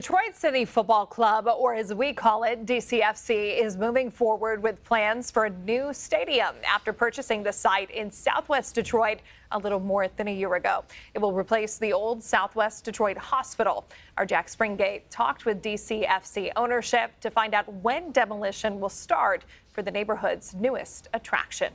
Detroit City Football Club, or as we call it, DCFC, is moving forward with plans for a new stadium after purchasing the site in Southwest Detroit a little more than a year ago. It will replace the old Southwest Detroit Hospital. Our Jack Springate talked with DCFC ownership to find out when demolition will start for the neighborhood's newest attraction.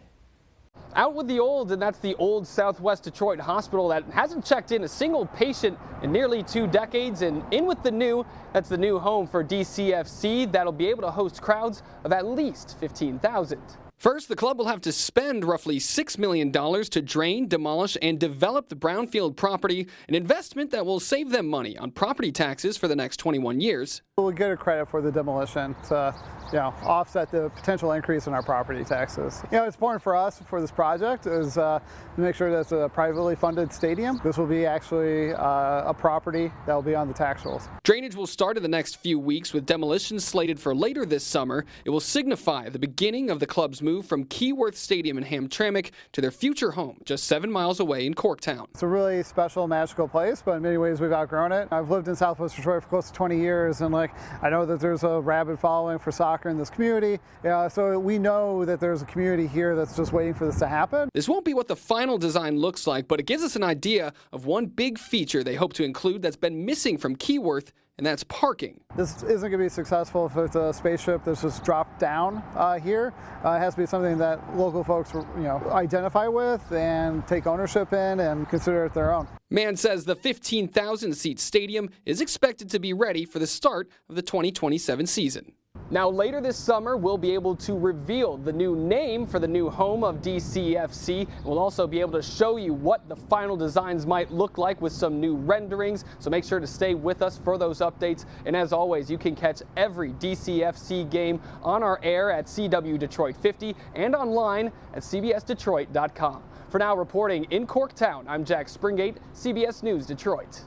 Out with the old, and that's the old Southwest Detroit Hospital that hasn't checked in a single patient in nearly 2 decades. And in with the new, that's the new home for DCFC that'll be able to host crowds of at least 15,000. First, the club will have to spend roughly $6 million to drain, demolish, and develop the brownfield property, an investment that will save them money on property taxes for the next 21 years. We'll get a credit for the demolition to offset the potential increase in our property taxes. It's important for us for this project is to make sure that it's a privately funded stadium. This will be actually a property that will be on the tax rolls. Drainage will start in the next few weeks with demolition slated for later this summer. It will signify the beginning of the club's move from Keyworth Stadium in Hamtramck to their future home just 7 miles away in Corktown. It's a really special, magical place, but in many ways we've outgrown it. I've lived in Southwest Detroit for close to 20 years, and I know that there's a rabid following for soccer in this community, so we know that there's a community here that's just waiting for this to happen. This won't be what the final design looks like, but it gives us an idea of one big feature they hope to include that's been missing from Keyworth, and that's parking. This isn't going to be successful if it's a spaceship that's just dropped down here. It has to be something that local folks identify with and take ownership in and consider it their own. Mann says the 15,000-seat stadium is expected to be ready for the start of the 2027 season. Now, later this summer, we'll be able to reveal the new name for the new home of DCFC. We'll also be able to show you what the final designs might look like with some new renderings. So make sure to stay with us for those updates. And as always, you can catch every DCFC game on our air at CW Detroit 50 and online at cbsdetroit.com. For now, reporting in Corktown, I'm Jack Springate, CBS News Detroit.